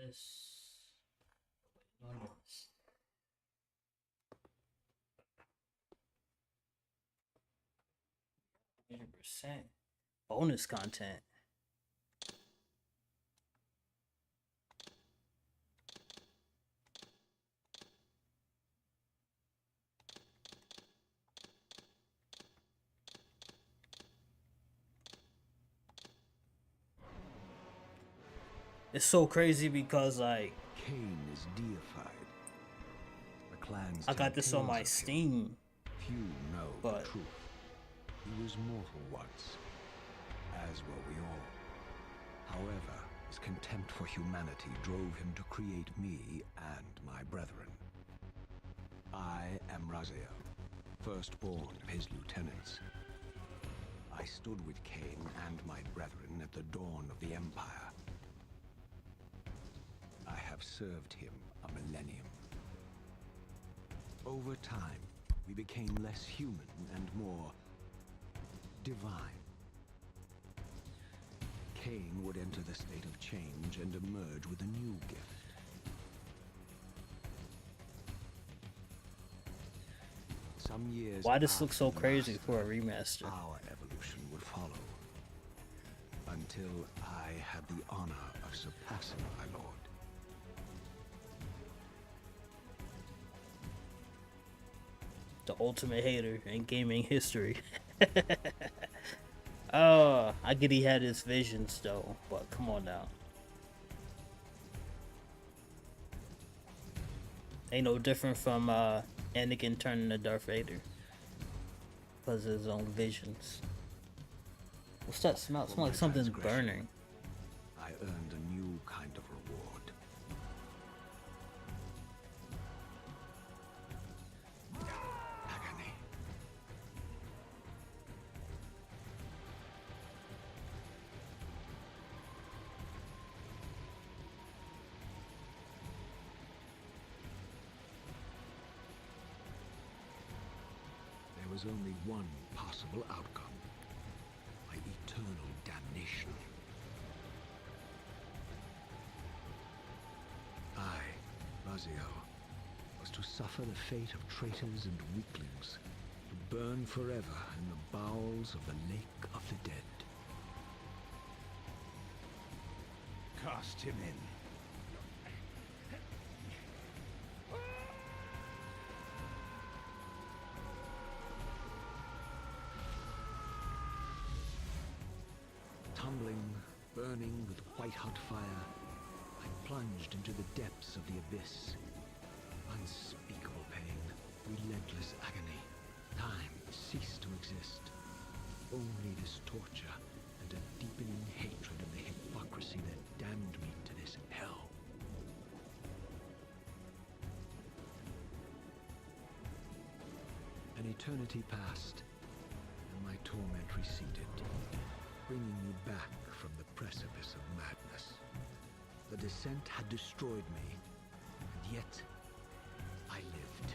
this. Waiting on this. 100% bonus content. It's so crazy because like Kain is deified. The clans I got this on my Steam. Few know but the truth. He was mortal once, as were we all. However, his contempt for humanity drove him to create me and my brethren. I am Raziel, firstborn of his lieutenants. I stood with Kain and my brethren at the dawn of the Empire. I have served him a millennium. Over time, we became less human and more divine. Kain would enter the state of change and emerge with a new gift. Some years why this looks so after the crazy Master, for a remaster? our evolution would follow. Until I had the honor of surpassing my lord. The ultimate hater in gaming history. Oh, I get he had his visions though, but come on now. Ain't no different from Anakin turning to Darth Vader. Because of his own visions. What's that smell? It smells like something's burning. I earned a new kind of reward. Agony. There was only one possible outcome. My eternal damnation. I, Raziel, was to suffer the fate of traitors and weaklings, to burn forever in the bowels of the Lake of the Dead. Cast him in. Tumbling, burning with white-hot fire, I plunged into the depths of the abyss. Unspeakable pain, relentless agony. Time ceased to exist. Only this torture and a deepening hatred of the hypocrisy that damned me to this hell. An eternity passed, and my torment receded, bringing me back from the precipice of madness. The descent had destroyed me, and yet I lived.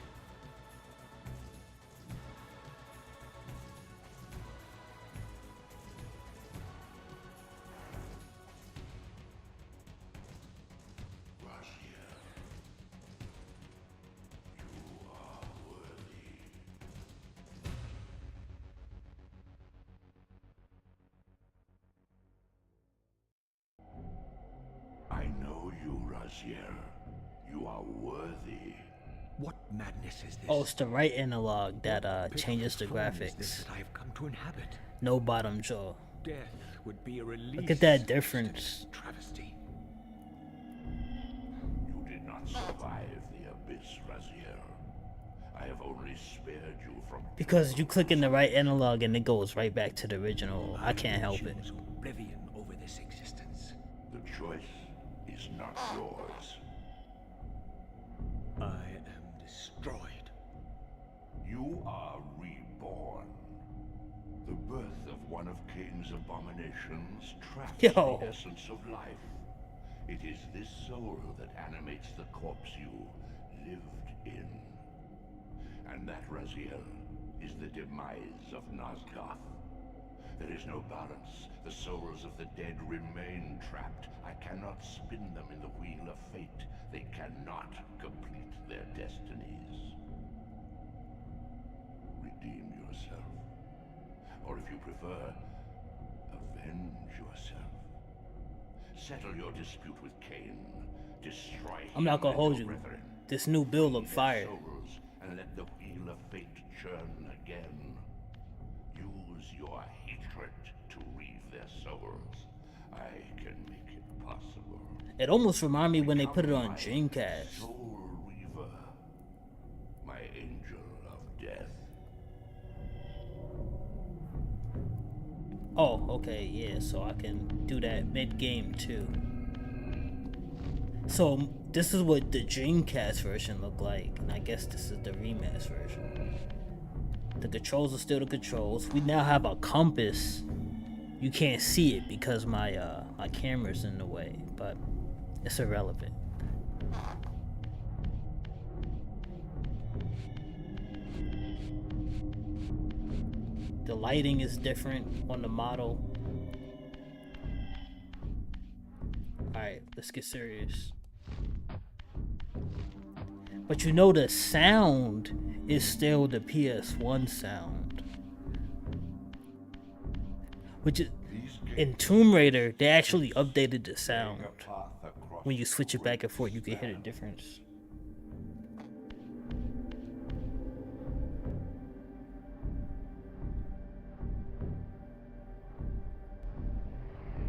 I know you, Raziel. You are worthy. What madness is this? Oh, it's the right analog that What changes the pitiful form is this graphics. that I have come to inhabit? No bottom jaw. Death would be a release. Look at that of difference. this travesty. You did not survive the abyss, Raziel. I have only spared you from... Because you click in the right analog and it goes right back to the original. I can't help it. choose oblivion over this existence. The choice is not yours. I am destroyed. You are reborn. The birth of one of Kain's abominations traps Yo. the essence of life. It is this soul that animates the corpse you lived in. And that, Raziel, is the demise of Nosgoth. There is no balance. The souls of the dead remain trapped. I cannot spin them in the wheel of fate. They cannot complete their destinies. Redeem yourself. Or if you prefer, avenge yourself. Settle your dispute with Kain. Destroy I'm not gonna him and hold your you. brethren. This new build look Free their fire. souls and let the wheel of fate churn again. Use your hatred to reave their souls. I can make it possible. It almost reminded me when they put it Become on my Dreamcast. Soul Reaver, my angel of death. Oh, okay, yeah, so I can do that mid-game too. So this is what the Dreamcast version looked like, and I guess this is the remastered version. The controls are still the controls. We now have a compass. You can't see it because my my camera's in the way, but it's irrelevant. The lighting is different on the model. Alright, let's get serious. But you know the sound is still the PS1 sound. Which is, in Tomb Raider, they actually updated the sound. When you switch it back and forth, you can hear the difference.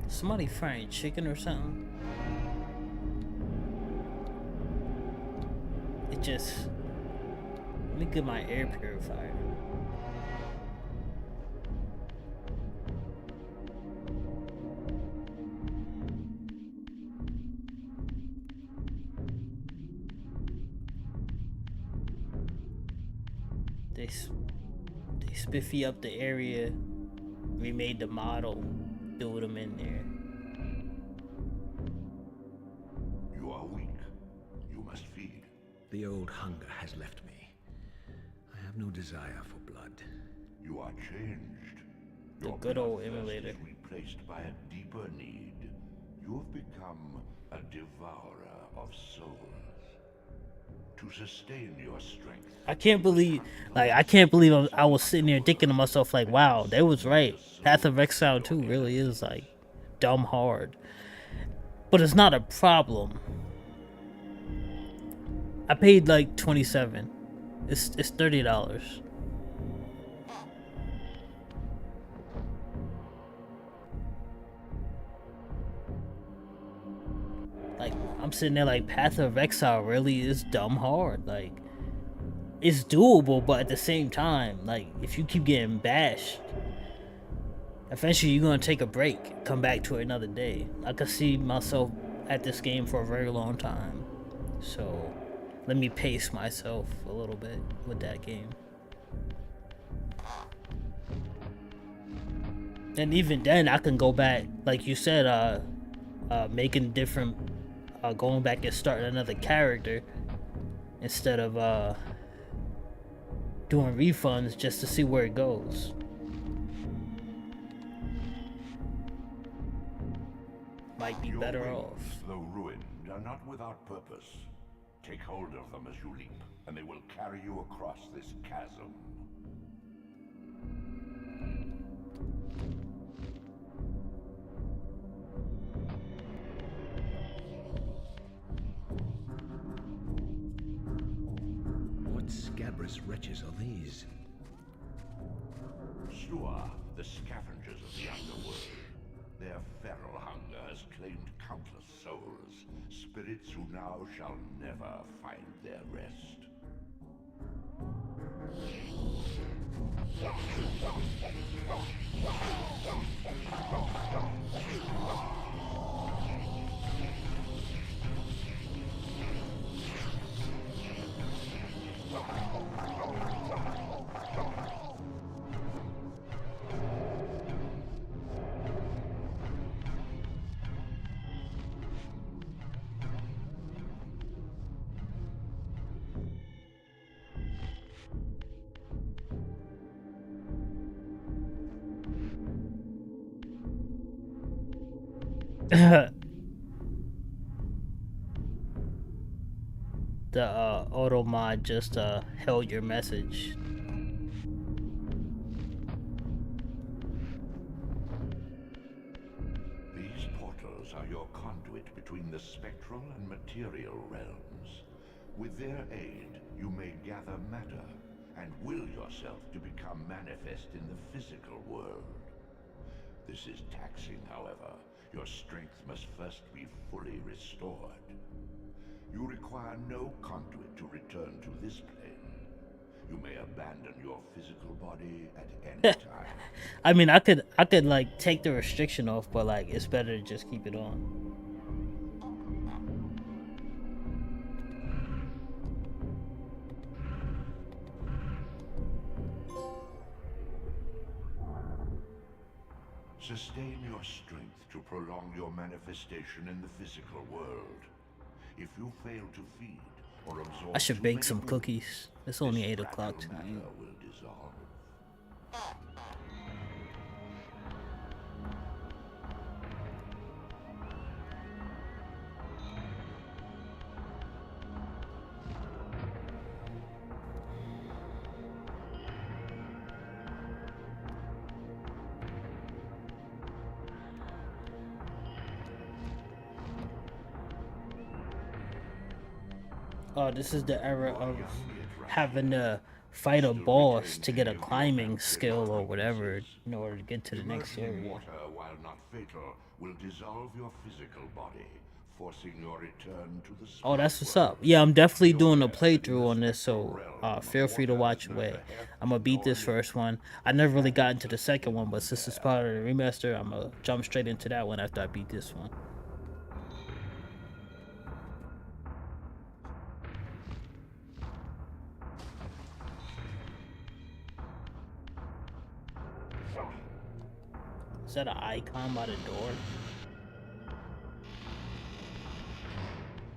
Somebody frying chicken or something? It just... Let me get my air purifier. They spiffy up the area, remade the model, threw them in there. You are weak. You must feed. The old hunger has left me. I have no desire for blood. You are changed. The Your good old bloodthirst emulator. is replaced by a deeper need. You have become a devourer of souls. To sustain your strength. I can't believe I was sitting there thinking to myself like, wow, they was right. Path of Exile 2 really is like dumb hard. But it's not a problem. I paid like $27. It's $30. Like, I'm sitting there like, Path of Exile really is dumb hard. Like, it's doable, but at the same time, like, if you keep getting bashed, eventually you're gonna take a break, come back to it another day. I could see myself at this game for a very long time. So, let me pace myself a little bit with that game. And even then, I can go back, like you said, making different, going back and starting another character instead of doing refunds just to see where it goes. Might be better off. Though ruined, are not without purpose. Take hold of them as you leap, and they will carry you across this chasm. What scabrous wretches are these? Slua, the scavengers of the underworld. Their feral hunger has claimed countless souls, spirits who now shall never find their rest. The auto mod just held your message. These portals are your conduit between the spectral and material realms. With their aid, you may gather matter and will yourself to become manifest in the physical world. This is taxing, however. Your strength must first be fully restored. You require no conduit to return to this plane. You may abandon your physical body at any time. I mean, I could like take the restriction off, but like it's better to just keep it on. Sustain your strength to prolong your manifestation in the physical world. If you fail to feed or absorb I should too bake many some wounds, cookies. It's only this 8 o'clock fragile tonight. matter will dissolve. Oh, this is the era of having to fight a boss to get a climbing skill or whatever in order to get to the next Immersion in area. water, while not fatal, will dissolve your physical body, forcing your return to the Oh, that's spirit what's world. up. Yeah, I'm definitely doing a playthrough on this, so feel free to watch away. I'm gonna beat this first one. I never really got into the second one, but since it's part of the remaster, I'm gonna jump straight into that one after I beat this one. Is that an icon by the door?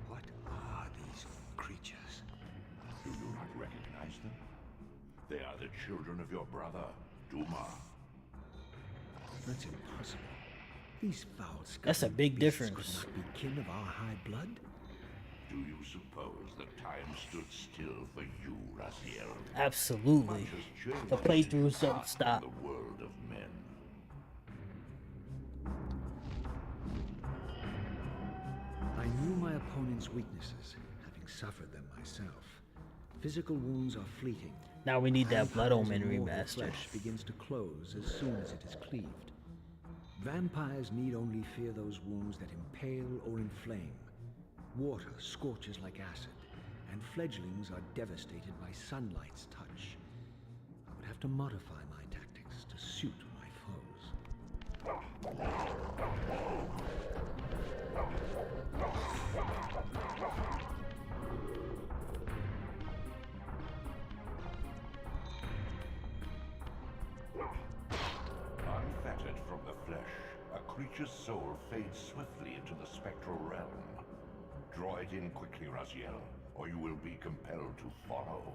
What are these creatures? Do you not recognize them? They are the children of your brother, Duma. That's impossible. These foul That's a big beasts difference. could not be kin of our high blood. Do you suppose that time stood still for you, Raziel? Absolutely. Much has changed The playthroughs don't in stop. the world of men. I knew my opponent's weaknesses, having suffered them myself. Physical wounds are fleeting. Now we need that Blood Vampires' Omen immortal remaster. flesh begins to close as soon as it is cleaved. Vampires need only fear those wounds that impale or inflame. Water scorches like acid, and fledglings are devastated by sunlight's touch. I would have to modify my tactics to suit my foes. Unfettered from the flesh, a creature's soul fades swiftly into the spectral realm. Draw it in quickly, Raziel, or you will be compelled to follow.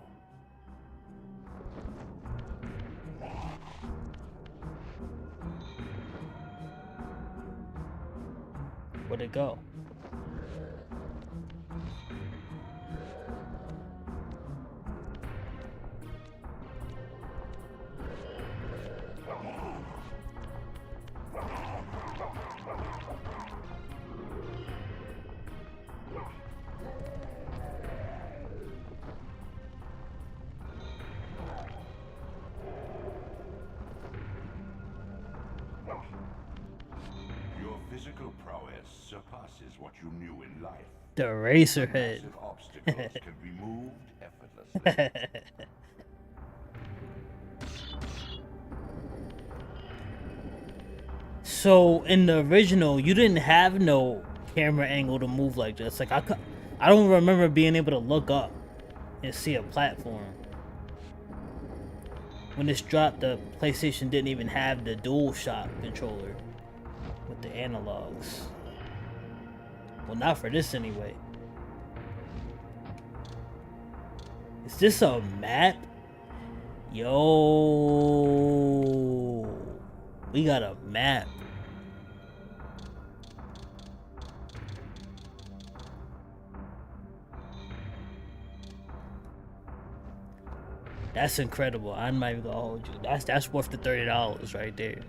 Where'd it go? Your physical prowess surpasses what you knew in life. The Eraserhead. Massive obstacles can be moved effortlessly. So in the original, you didn't have no camera angle to move like this. Like I don't remember being able to look up and see a platform. When this dropped, the PlayStation didn't even have the DualShock controller with the analogs. Well, not for this anyway. Is this a map? Yo, we got a map. That's incredible. I'm not even gonna hold you. That's worth the $30 right there.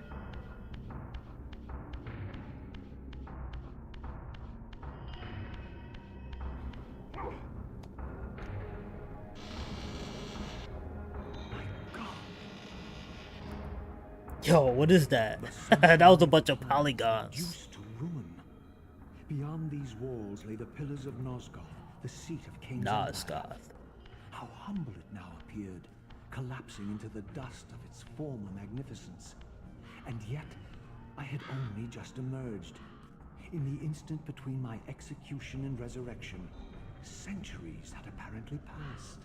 Yo, what is that? That was a bunch of polygons. Used to ruin. Beyond these walls lay the pillars of Nosgoth, the seat of Kain's empire. Nosgoth. How humble it now appeared, collapsing into the dust of its former magnificence. And yet, I had only just emerged. In the instant between my execution and resurrection, centuries had apparently passed.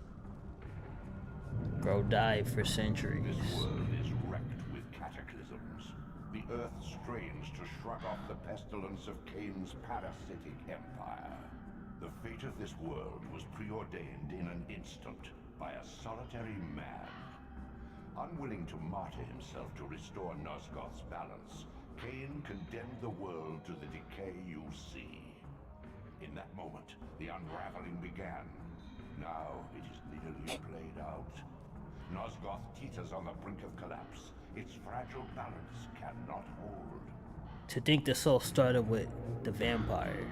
Bro died for centuries. This world is wrecked with cataclysms. The earth strains to shrug off the pestilence of Kain's parasitic empire. The fate of this world was preordained in an instant by a solitary man. Unwilling to martyr himself to restore Nosgoth's balance, Kain condemned the world to the decay you see. In that moment, the unraveling began. Now it is nearly played out. Nosgoth teeters on the brink of collapse. Its fragile balance cannot hold. To think this all started with the vampire.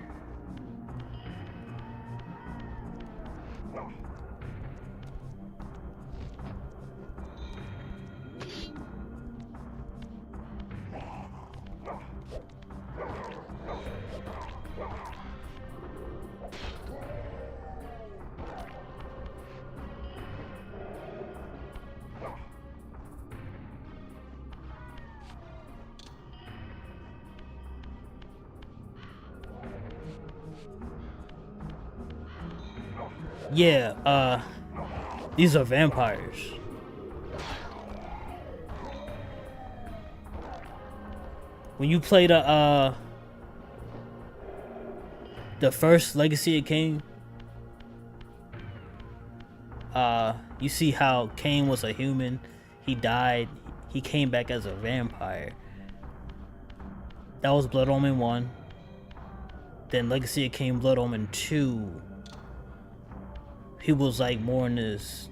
Yeah, these are vampires. When you play the first Legacy of Kain, you see how Kain was a human, he died, he came back as a vampire. That was Blood Omen 1. Then Legacy of Kain Blood Omen 2. He was like more on his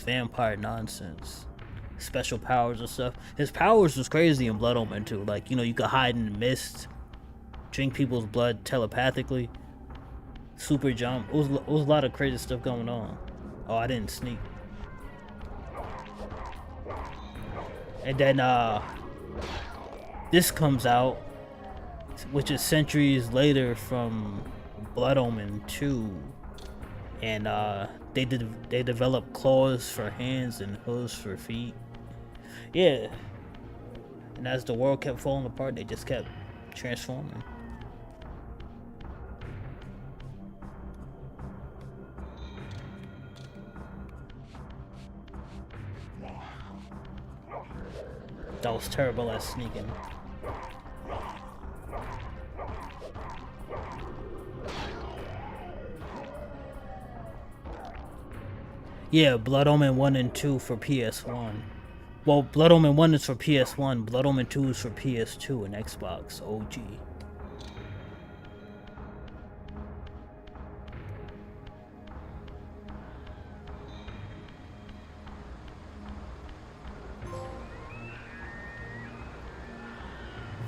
vampire nonsense. Special powers and stuff. His powers was crazy in Blood Omen 2. Like, you know, you could hide in the mist, drink people's blood telepathically, super jump. It was a lot of crazy stuff going on. Oh, I didn't sneak. And then this comes out, which is centuries later from Blood Omen 2. And they developed claws for hands and hooves for feet. Yeah. And as the world kept falling apart, they just kept transforming. That was terrible at sneaking. Yeah, Blood Omen 1 and 2 for PS1. Well, Blood Omen 1 is for PS1, Blood Omen 2 is for PS2 and Xbox OG.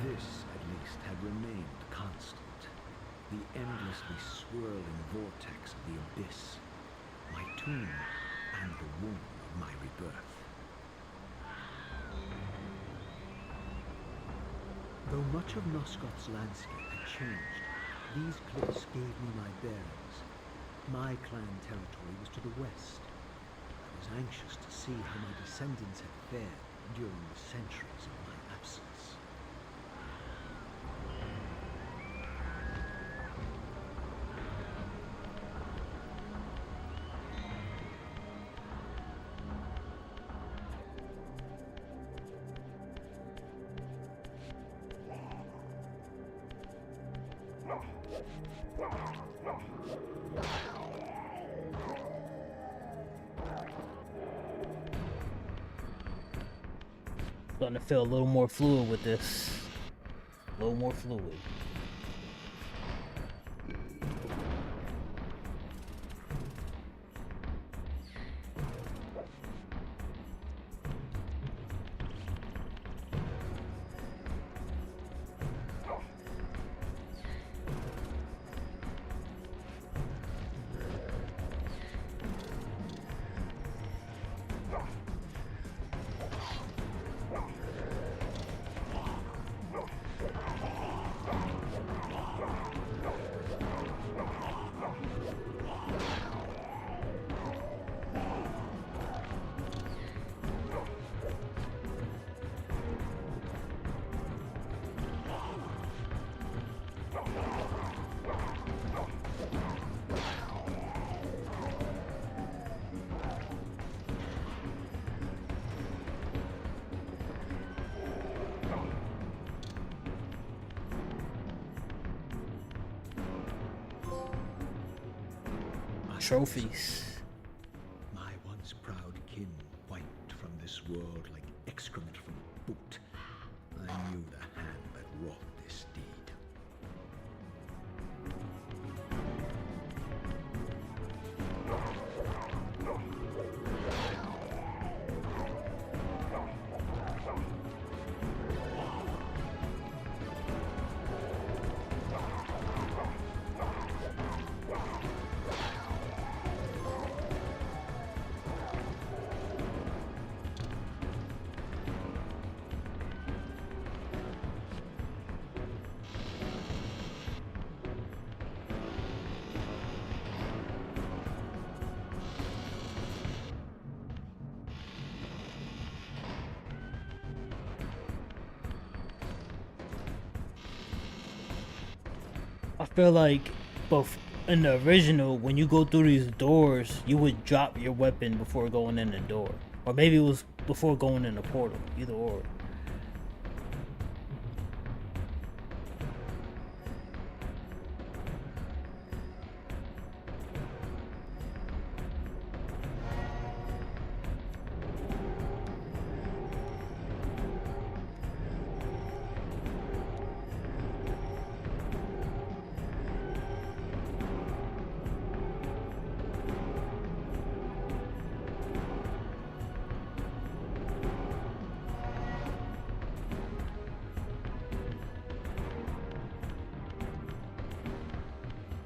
This, at least, had remained constant. The endlessly swirling vortex of the abyss. My tomb and the womb of my rebirth. Though much of Nosgoth's landscape had changed, these cliffs gave me my bearings. My clan territory was to the west. I was anxious to see how my descendants had fared during the centuries of my absence. Starting to feel a little more fluid with this. A little more fluid. trophies. My once proud kin wiped from this world like excrement from a boot. I knew the hand that wrought this deed. I feel like both in the original, when you go through these doors, you would drop your weapon before going in the door. Or maybe it was before going in the portal, either or.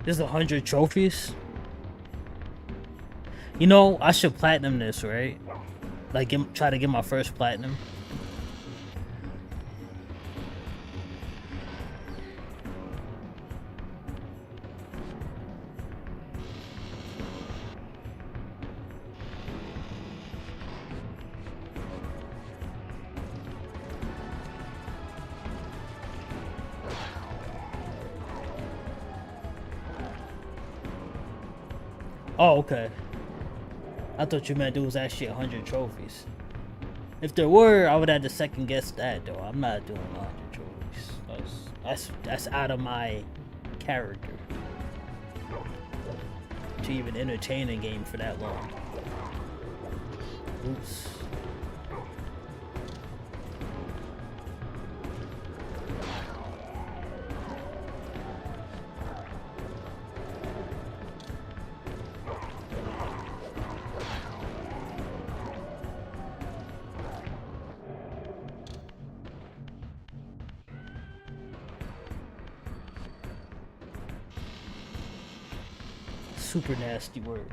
There's 100 trophies. You know, I should platinum this, right? Like, try to get my first platinum. Oh, okay. I thought you meant it was actually 100 trophies. If there were, I would have to second guess that, though. I'm not doing 100 trophies. That's out of my character to even entertain a game for that long. Oops. Super nasty word.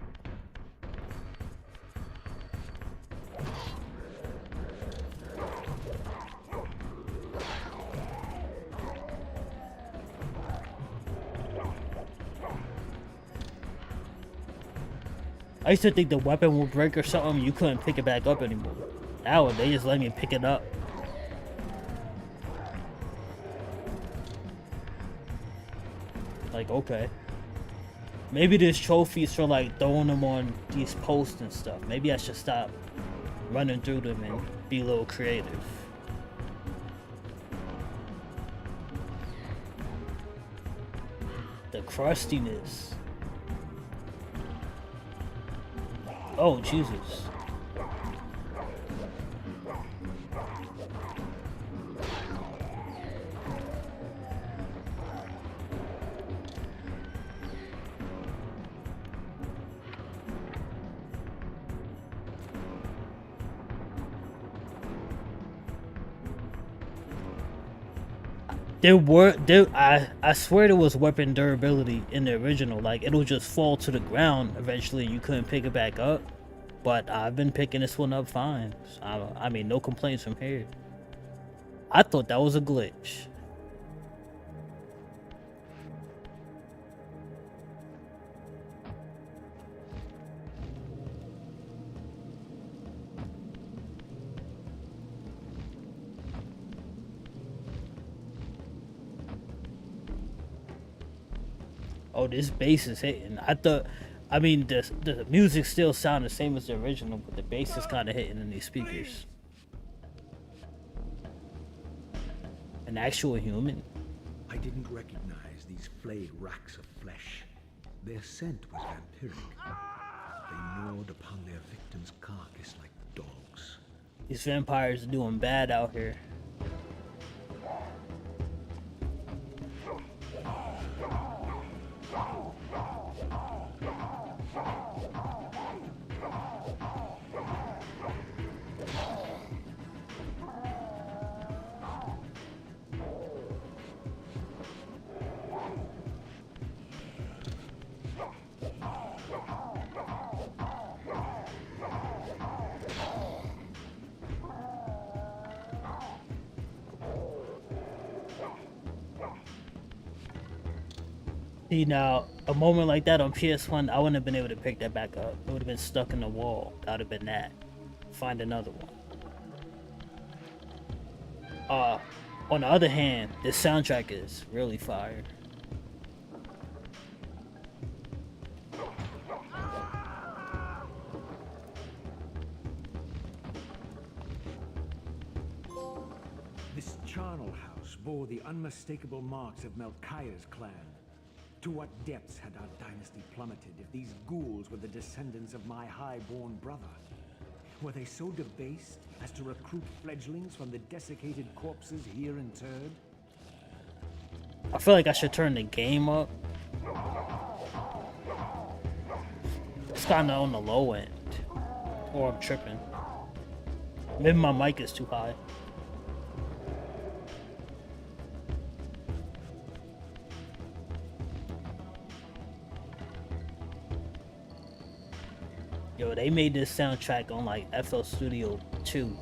I used to think the weapon would break or something, you couldn't pick it back up anymore. Now they just let me pick it up. Like, okay. Maybe there's trophies for like throwing them on these posts and stuff. Maybe I should stop running through them and be a little creative. The crustiness. Oh, Jesus. I swear there was weapon durability in the original. Like, it'll just fall to the ground eventually. You couldn't pick it back up. But I've been picking this one up fine. So I mean, no complaints from here. I thought that was a glitch. Oh, this bass is hitting. I mean, the music still sound the same as the original, but the bass is kind of hitting in these speakers. An actual human? I didn't recognize these flayed racks of flesh. Their scent was vampiric. They gnawed upon their victim's carcass like dogs. These vampires are doing bad out here. See, now, a moment like that on PS1, I wouldn't have been able to pick that back up. It would have been stuck in the wall. That would have been that. Find another one. On the other hand, this soundtrack is really fire. This charnel house bore the unmistakable marks of Melchiah's clan. To what depths had our dynasty plummeted if these ghouls were the descendants of my high-born brother? Were they so debased as to recruit fledglings from the desiccated corpses here interred? I feel like I should turn the game up. It's kinda on the low end. Or I'm tripping. Maybe my mic is too high. Yo, they made this soundtrack on like FL Studio 2.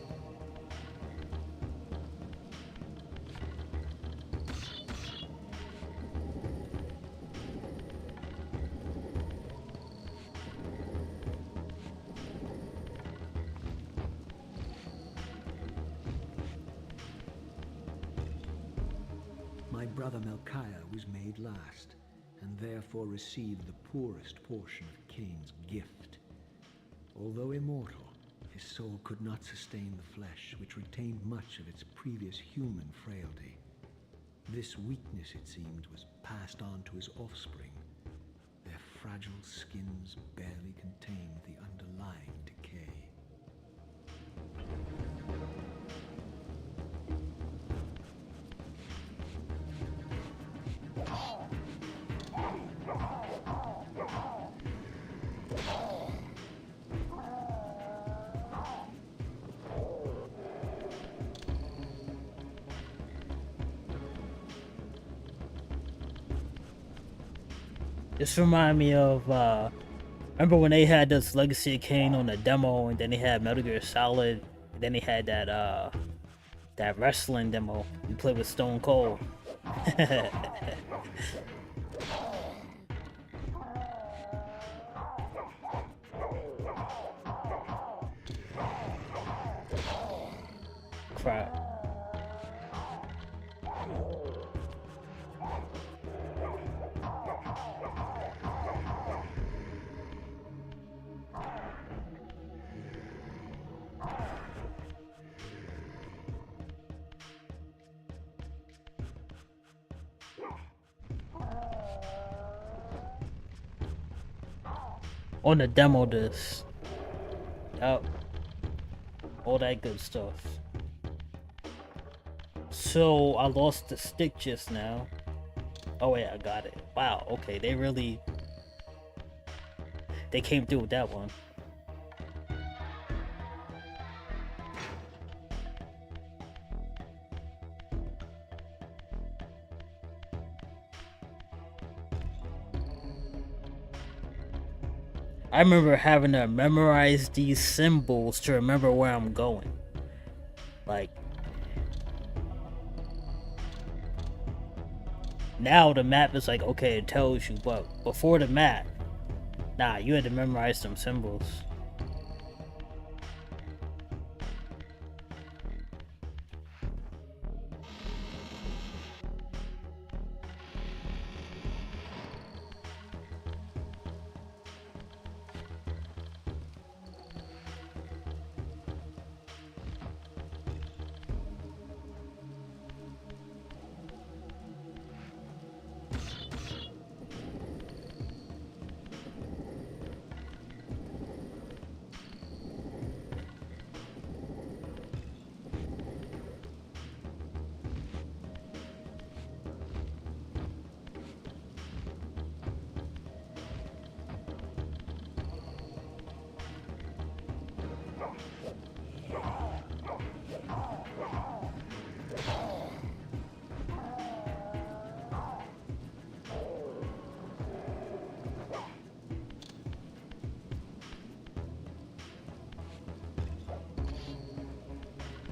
My brother Melchiah was made last, and therefore received the poorest portion of Kain's gift. Although immortal, his soul could not sustain the flesh, which retained much of its previous human frailty. This weakness, it seemed, was passed on to his offspring. Their fragile skins barely contained the underlying decay. This remind me of, remember when they had this Legacy of Kain on the demo, and then they had Metal Gear Solid, and then they had that, that wrestling demo. You played with Stone Cold. Crap. On the demo disc. Yep. All that good stuff. So I lost the stick just now. Oh wait, I got it. Wow, okay, they came through with that one. I remember having to memorize these symbols to remember where I'm going. Like, now the map is like, okay, it tells you, but before the map, nah, you had to memorize some symbols.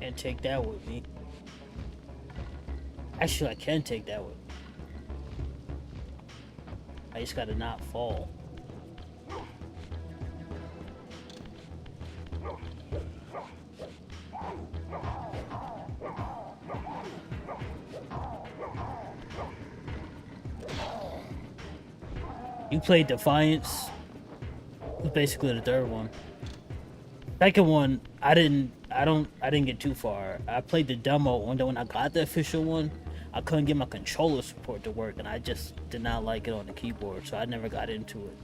Can't take that with me. Actually, I can take that with me. I just gotta not fall. You played Defiance. It was basically the third one. Second one, I didn't get too far. I played the demo, and then when I got the official one, I couldn't get my controller support to work, and I just did not like it on the keyboard, so I never got into it.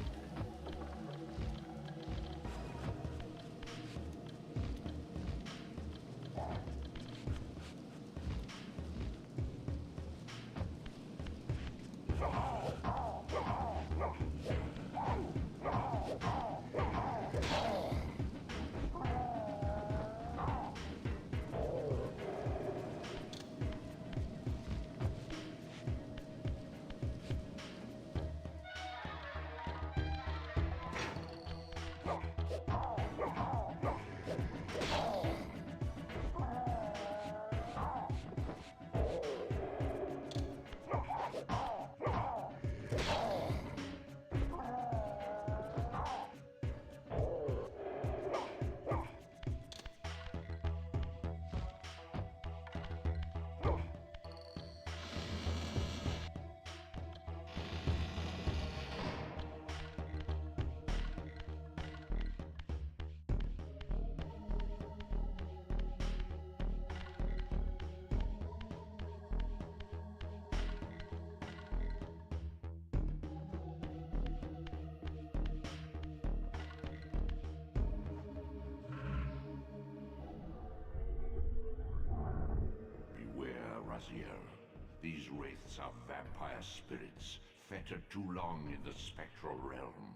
These wraiths are vampire spirits, fettered too long in the spectral realm.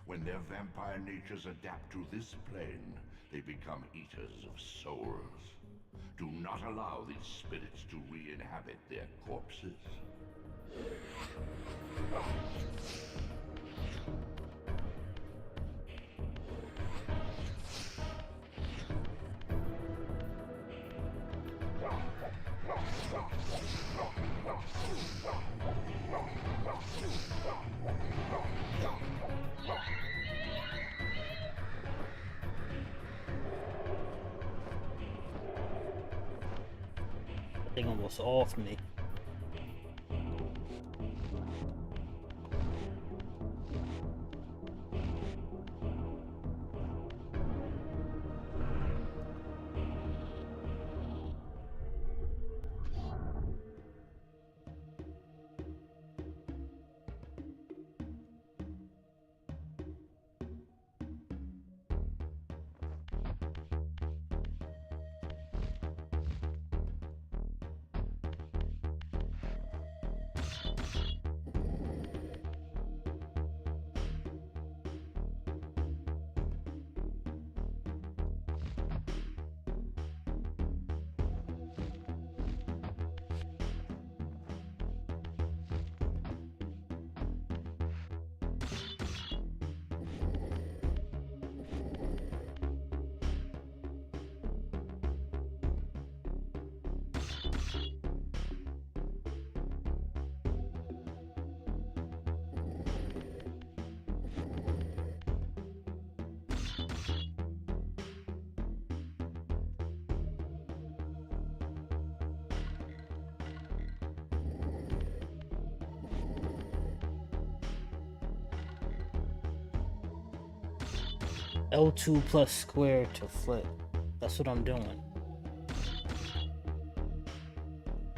When their vampire natures adapt to this plane, they become eaters of souls. Do not allow these spirits to re-inhabit their corpses. That thing almost off me. L2 plus square to flip. That's what I'm doing.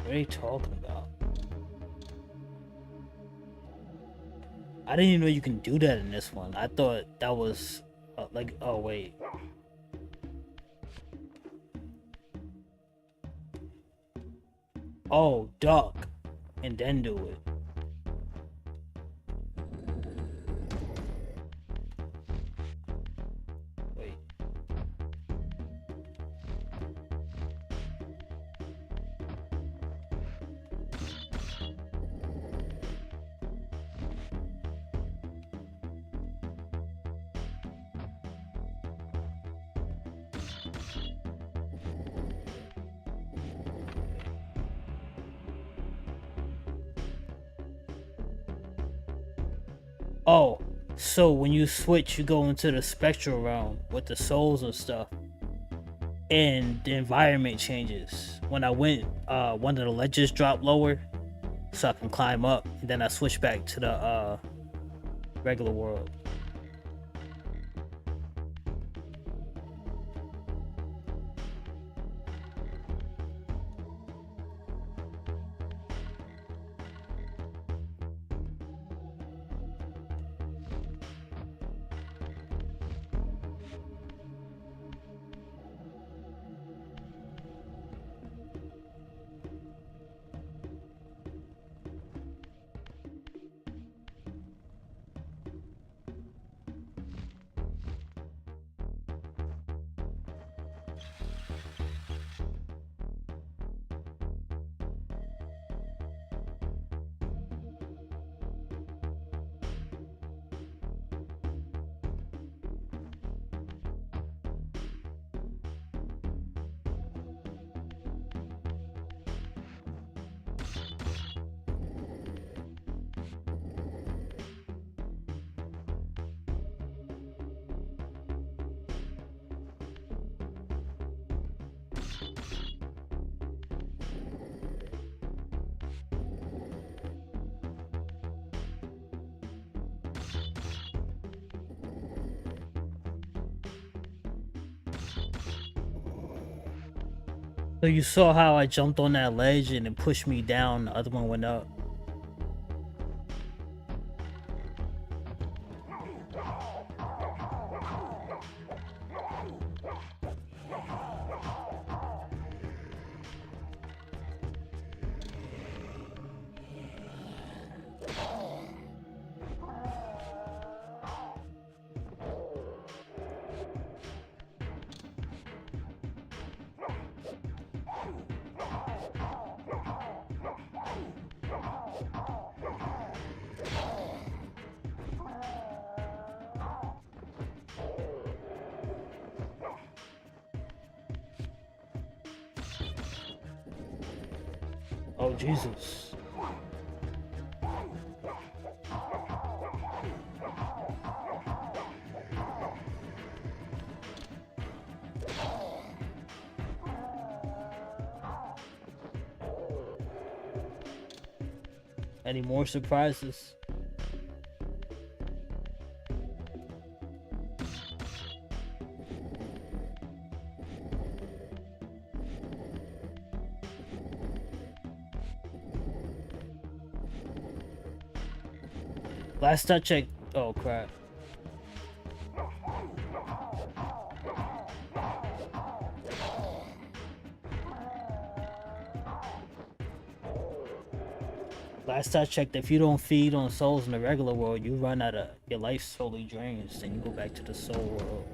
What are you talking about? I didn't even know you can do that in this one. I thought that was like, oh wait. Oh, duck. And then do it. Wait. Oh, so when you switch, you go into the spectral realm with the souls and stuff, and the environment changes. When I went, one of the ledges dropped lower, so I can climb up, and then I switch back to the regular world. So you saw how I jumped on that ledge and it pushed me down, the other one went up. Oh, Jesus. Any more surprises? Last I checked. Oh, crap. Last I checked, if you don't feed on souls in the regular world, you run out of your life slowly drains, then you go back to the soul world.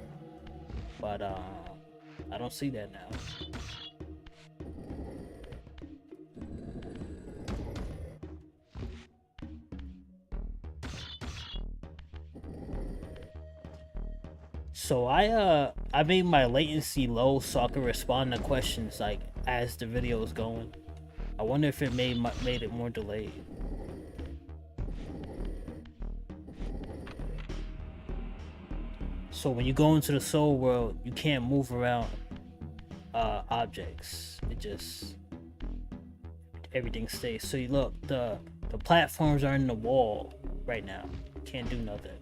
But I don't see that now. So I made my latency low so I could respond to questions like as the video is going. I wonder if it made it more delayed. So when you go into the soul world, you can't move around objects. It just everything stays. So you look, the platforms are in the wall right now. Can't do nothing.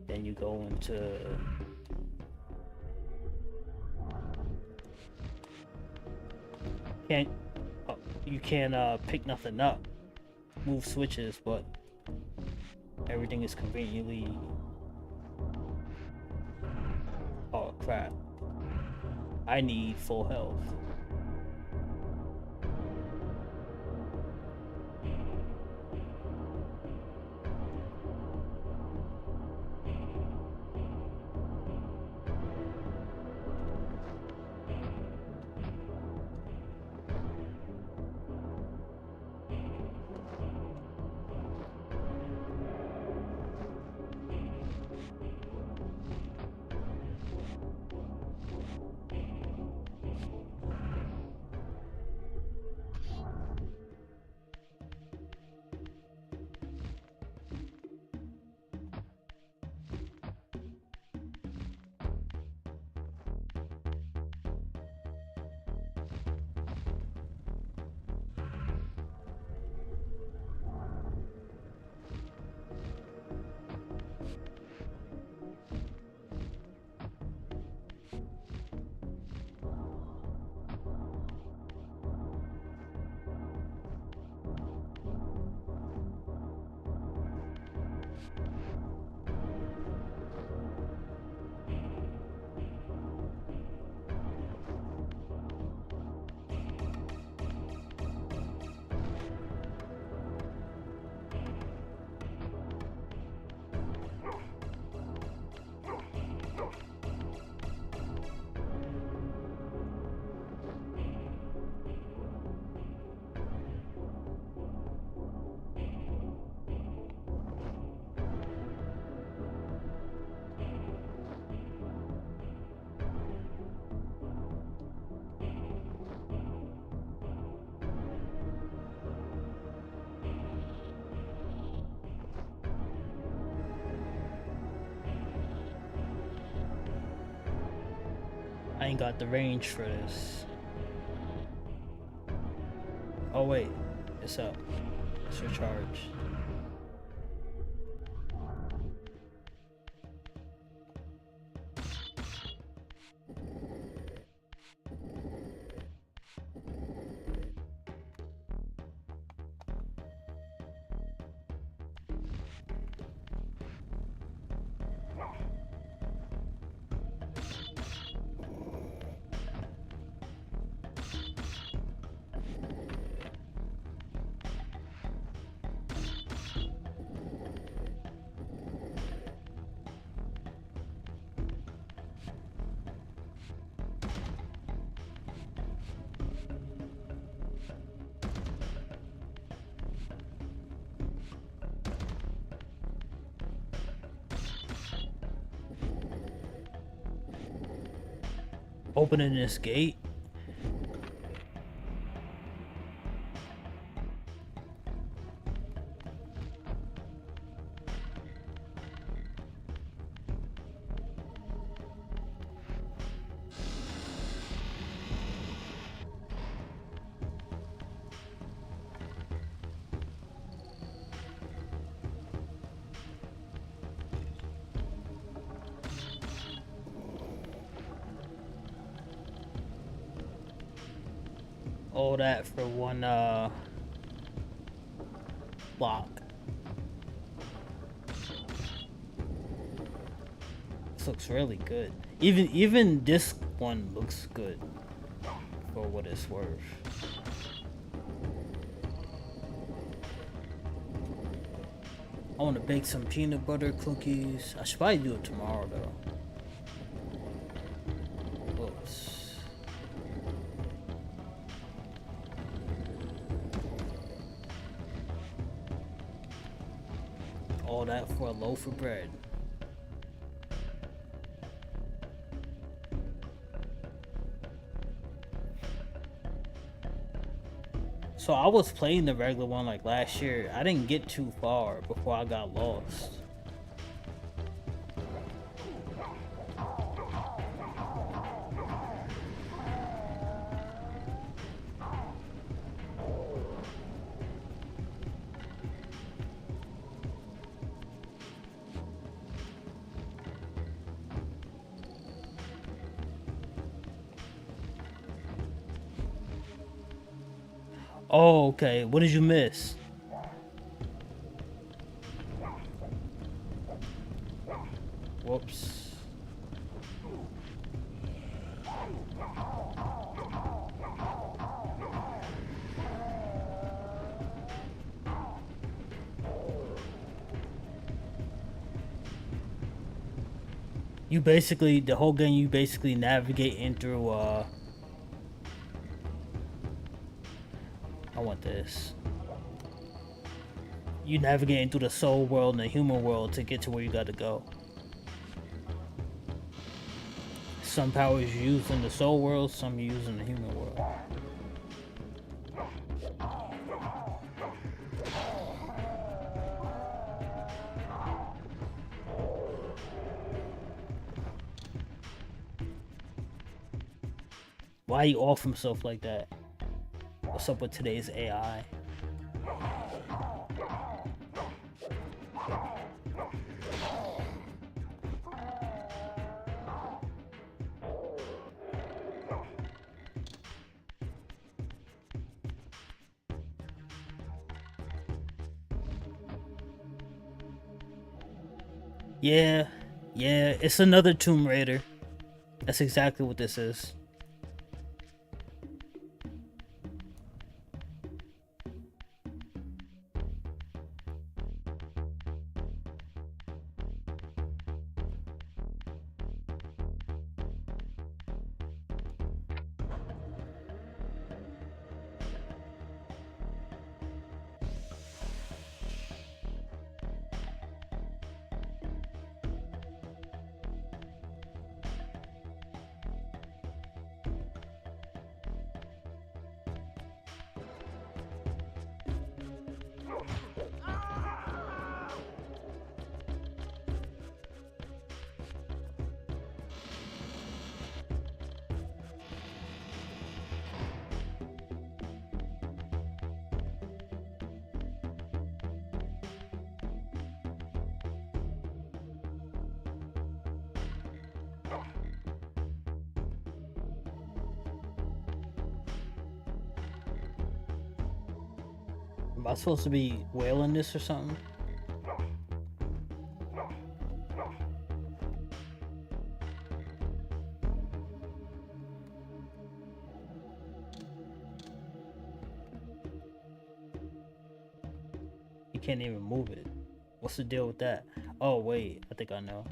Then you go into you can't pick nothing up, move switches, but everything is conveniently. Oh crap, I need full health. I ain't got the range for this. Oh wait, it's up. It's recharged. Opening this gate. All that for one block. This looks really good. Even this one looks good for what it's worth. I want to bake some peanut butter cookies. I should probably do it tomorrow though. Whoops. All that for a loaf of bread. So I was playing the regular one like last year. I didn't get too far before I got lost. Oh, okay. What did you miss? Whoops. You basically, the whole game, you basically navigating through, I want this. You navigating through the soul world and the human world to get to where you gotta go. Some powers you use in the soul world, some you use in the human world. Why he off himself like that? What's up with today's AI? Yeah, it's another Tomb Raider. That's exactly what this is. Am I supposed to be wailing this or something? You can't even move it. What's the deal with that? Oh wait, I think I know.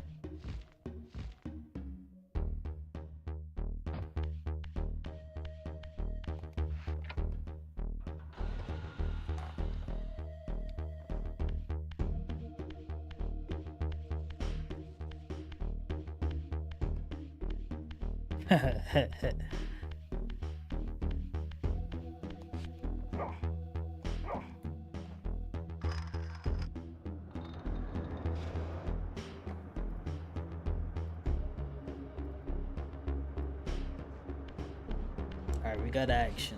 Alright, we got action.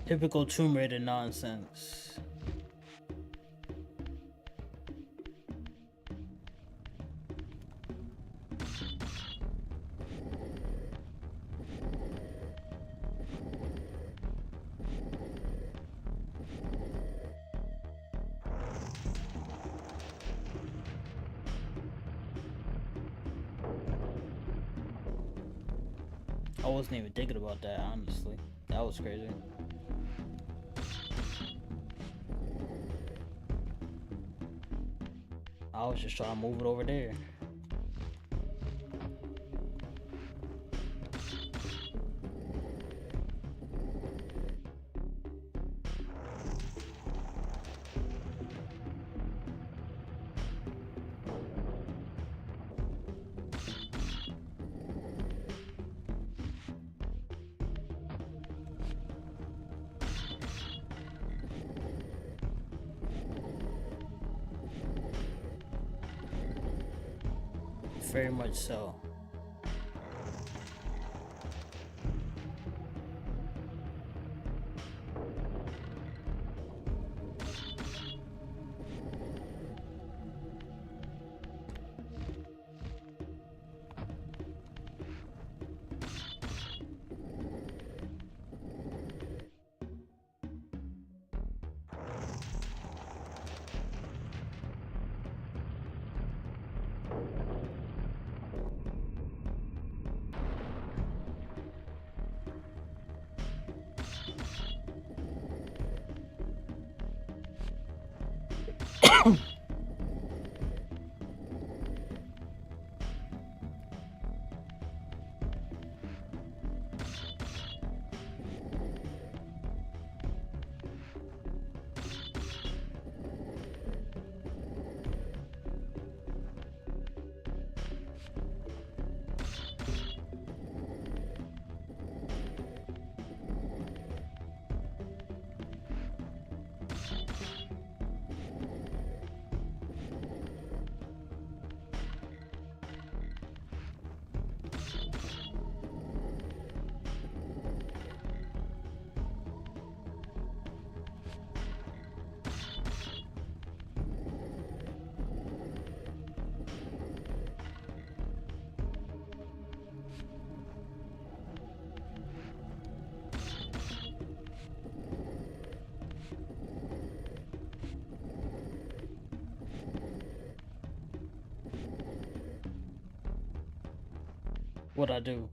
Typical Tomb Raider nonsense. I wasn't even thinking about that, honestly. That was crazy. I was just trying to move it over there. Very much so. What I do?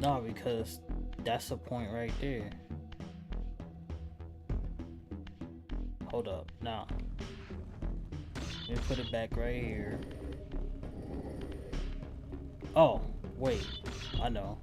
No, because that's the point right there. Hold up, nah. Let me put it back right here. Oh, wait, I know.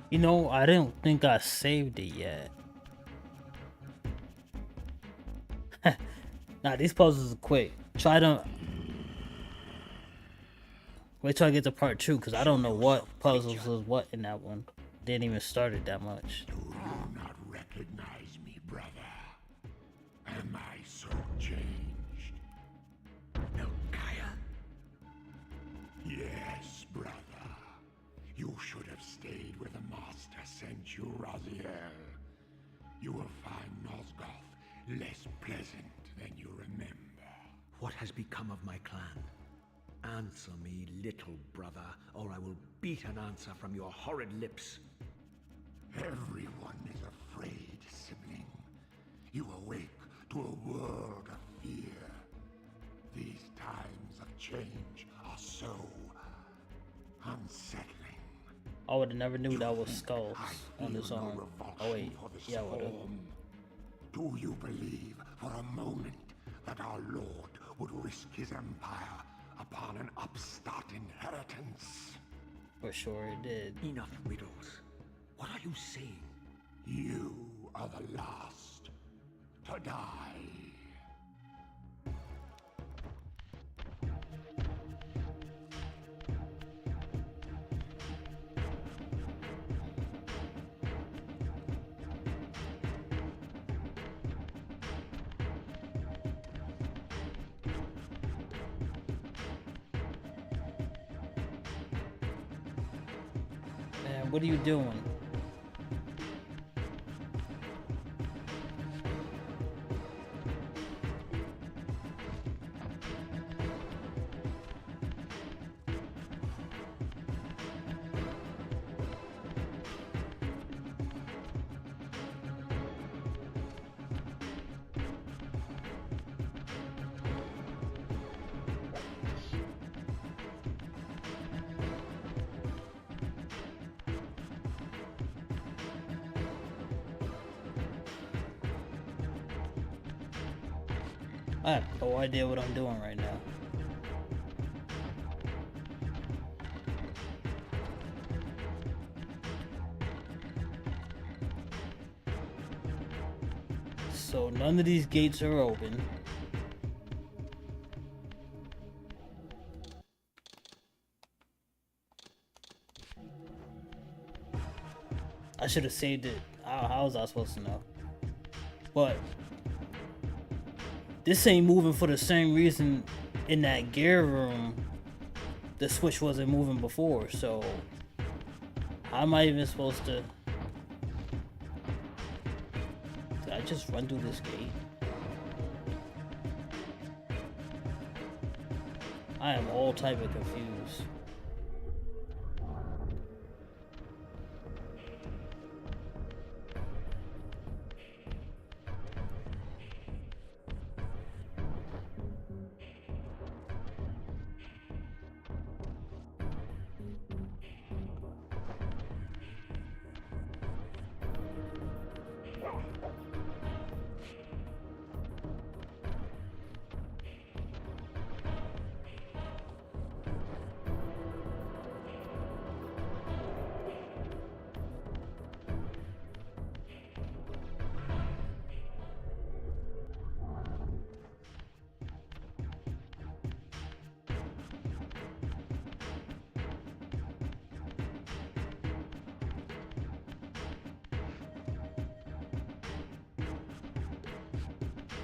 You know, I didn't think I saved it yet. Nah, these puzzles are quick. Try to... Wait till I get to part 2, because I don't know what puzzles is what in that one. Didn't even start it that much. Do you not recognize me, brother? Am I so changed? Melchiah? Yes, brother. You should have stayed where the Master sent you, Raziel. You will find Nosgoth less pleasant than you remember. What has become of my clan? Answer me, little brother, or I will beat an answer from your horrid lips. Everyone is afraid, sibling. You awake to a world of fear. These times of change are so unsettling. I would have never knew that was skulls on his arm. Oh wait, yeah, I would have. Do you believe for a moment that our Lord would risk his empire upon an upstart inheritance? For sure it did. Enough riddles. What are you saying? You are the last to die. Man, what are you doing? I have no idea what I'm doing right now. So none of these gates are open. I should have saved it. How was I supposed to know? But this ain't moving for the same reason in that gear room the switch wasn't moving before, so how am I even supposed to... Did I just run through this gate? I am all type of confused.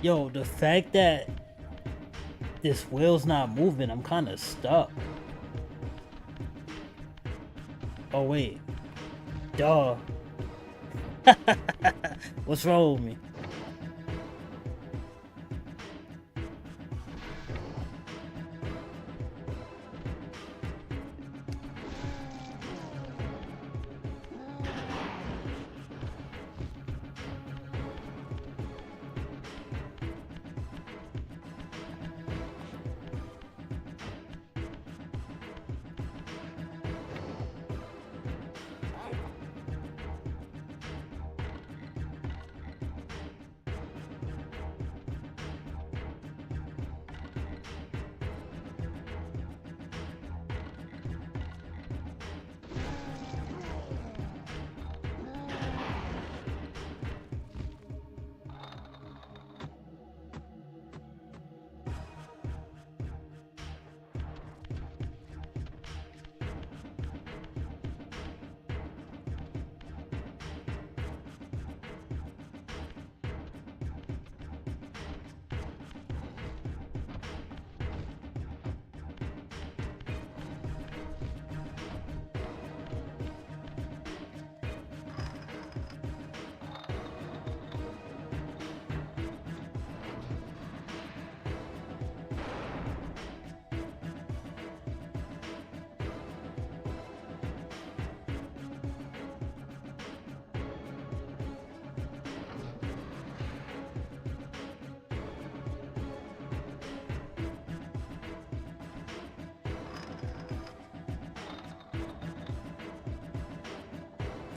Yo, the fact that this wheel's not moving, I'm kind of stuck. Oh wait, duh. What's wrong with me?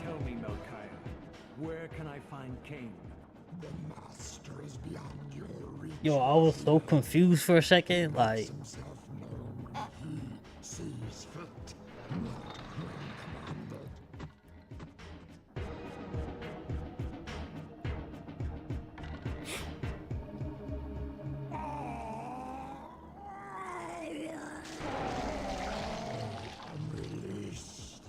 Tell me, Melchiah, where can I find Kain? The master is beyond your reach. Yo, I was so confused for a second. Like, Himself known. He sees fit, not when commanded. I'm released.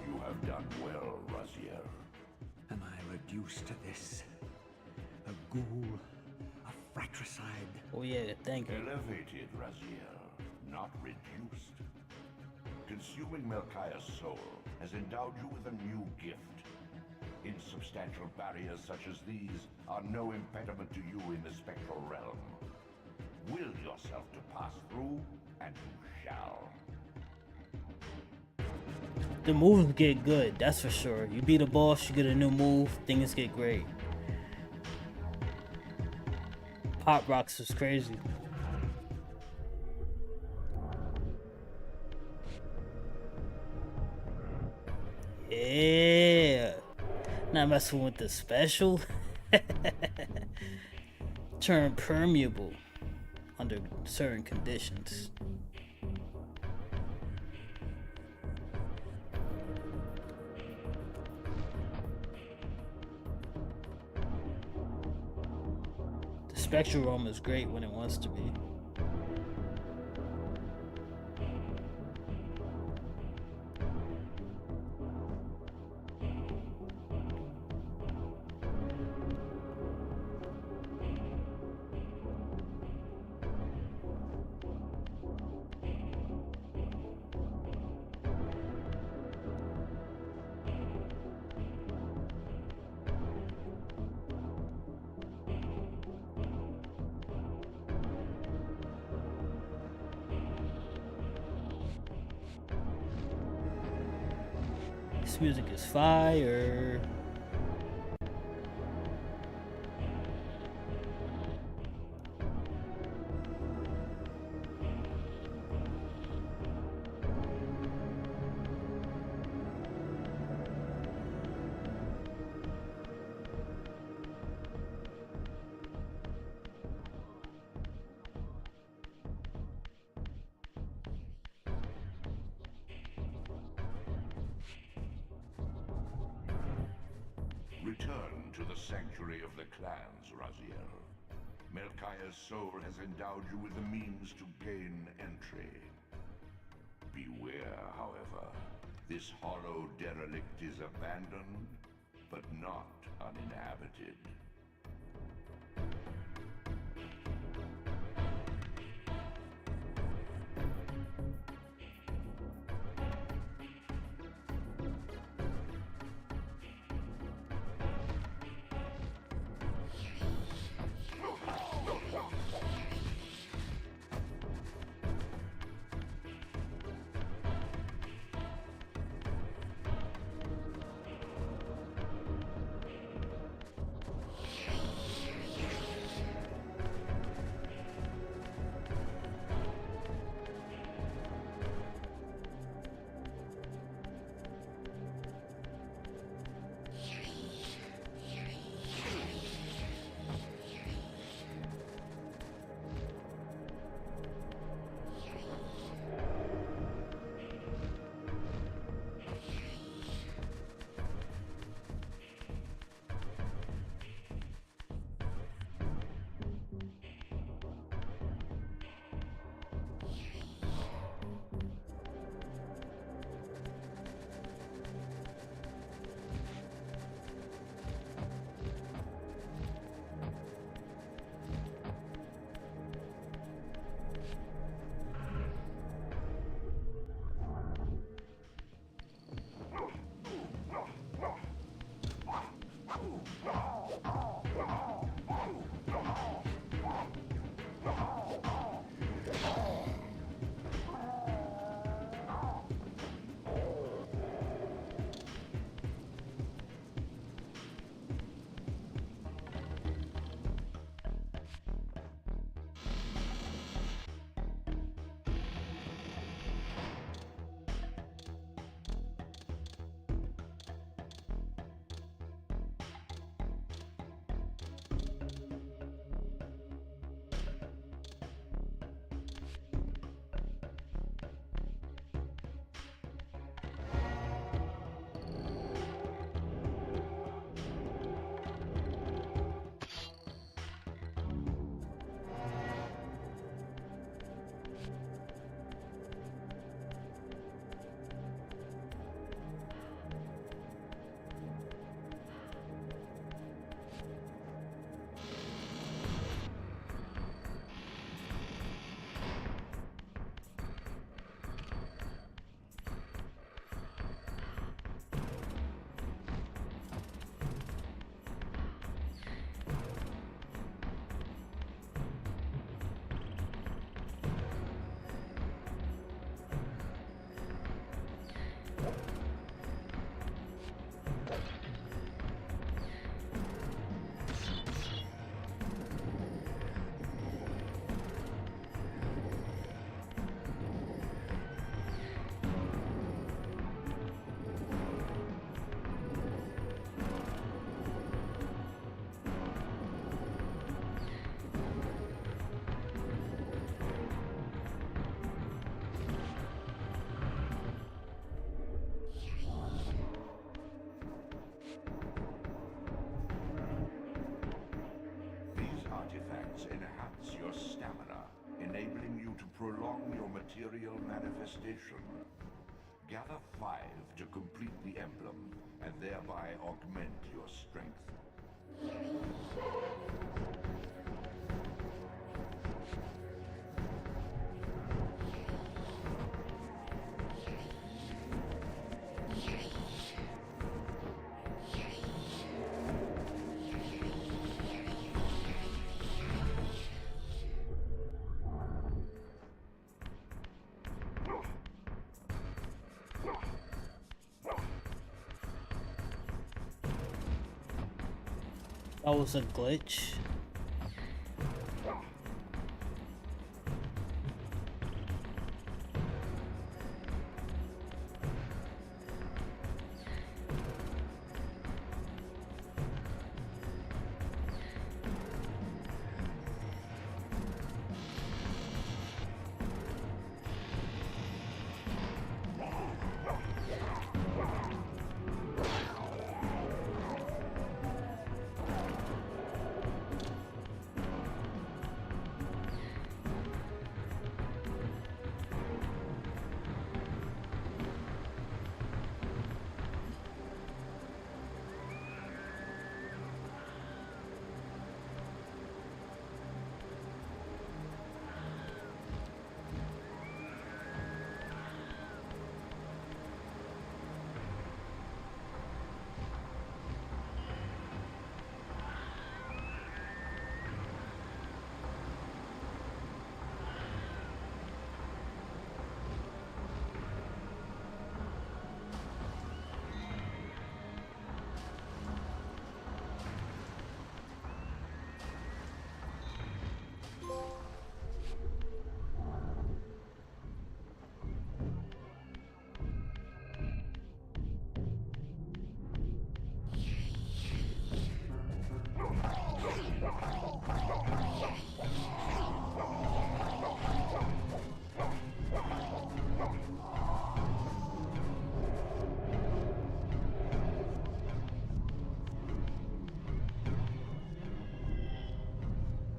You have done well, Raziel. Am I reduced to this? A ghoul? A fratricide? oh yeah, thank you. Elevated, Raziel, not reduced. Consuming Melchiah's soul has endowed you with a new gift. Insubstantial barriers such as these are no impediment to you in the spectral realm. Will yourself to pass through, and you shall. The moves get good, that's for sure. You beat a boss, you get a new move, things get great. Pop Rocks is crazy. Yeah. Not messing with the special. Turn permeable under certain conditions. The spectral realm is great when it wants to be. This music is fire. Return to the sanctuary of the clans, Raziel. Melchiah's soul has endowed you with the means to gain entry. Beware, however. This hollow derelict is abandoned, but not uninhabited. Prolong your material manifestation. Gather 5 to complete the emblem, and thereby augment your strength. That was a glitch.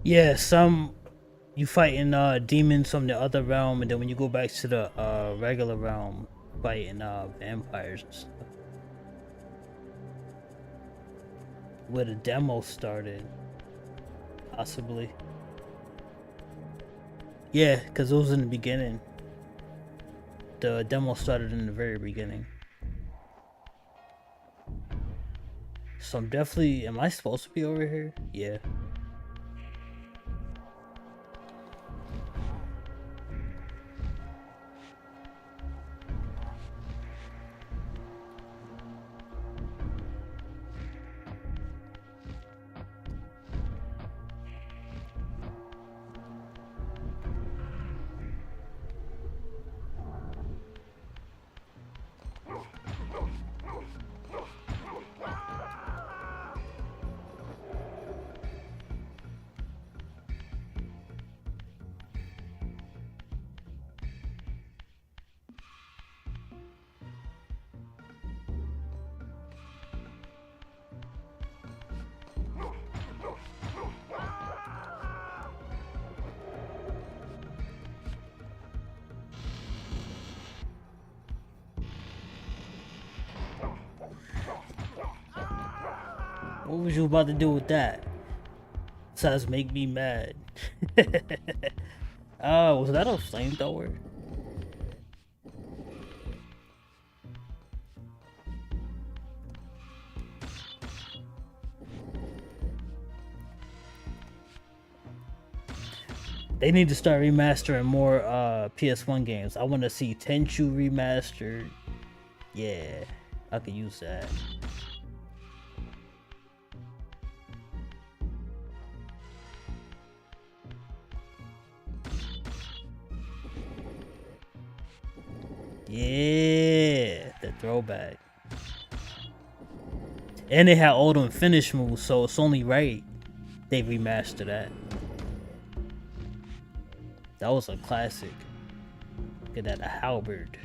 Yeah, some you fighting demons from the other realm, and then when you go back to the regular realm, fighting vampires and stuff. Where the demo started, possibly. Yeah, because it was in the beginning. The demo started in the very beginning. So I'm definitely, am I supposed to be over here? Yeah. What was you about to do with that? Besides make me mad. Was that a flamethrower? They need to start remastering more PS1 games. I want to see Tenchu remastered. Yeah, I could use that. Yeah, the throwback. And they had all them finish moves, so it's only right they remaster that. That was a classic. Look at that, a halberd.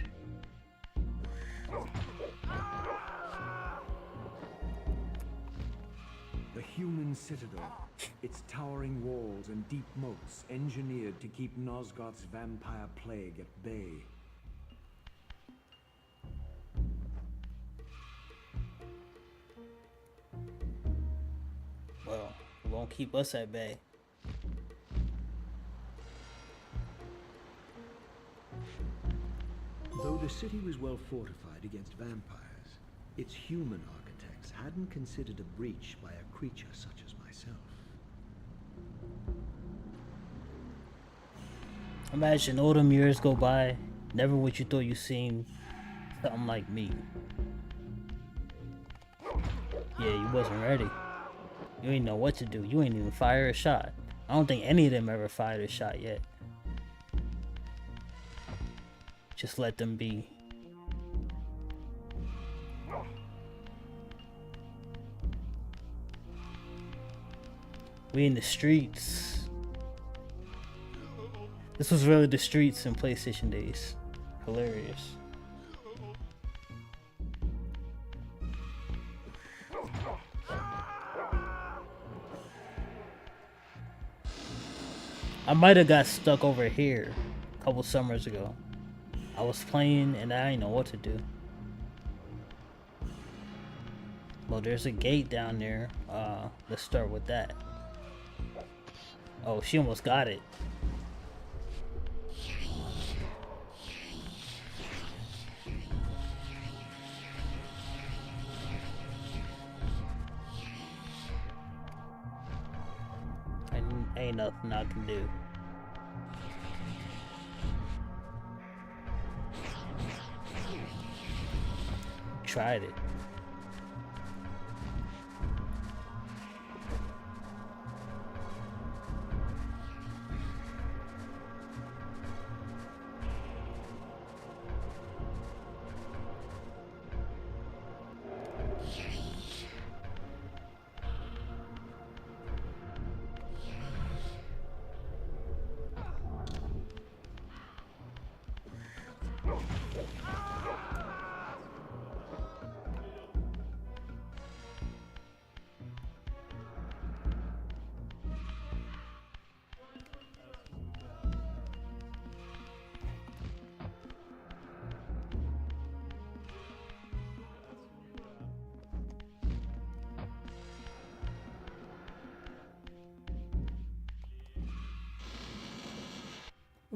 The human citadel, its towering walls and deep moats engineered to keep Nosgoth's vampire plague at bay. Well, it won't keep us at bay. Though the city was well fortified against vampires, its human architects hadn't considered a breach by a creature such as myself. Imagine all them years go by, never what you thought you seen something like me. Yeah, you wasn't ready. You ain't know what to do. You ain't even fire a shot. I don't think any of them ever fired a shot yet. Just let them be. We in the streets. This was really the streets in PlayStation days. Hilarious. I might have got stuck over here a couple summers ago. I was playing and I didn't know what to do. Well, there's a gate down there. Let's start with that. Oh, she almost got it. Ain't nothing I can do. Tried it.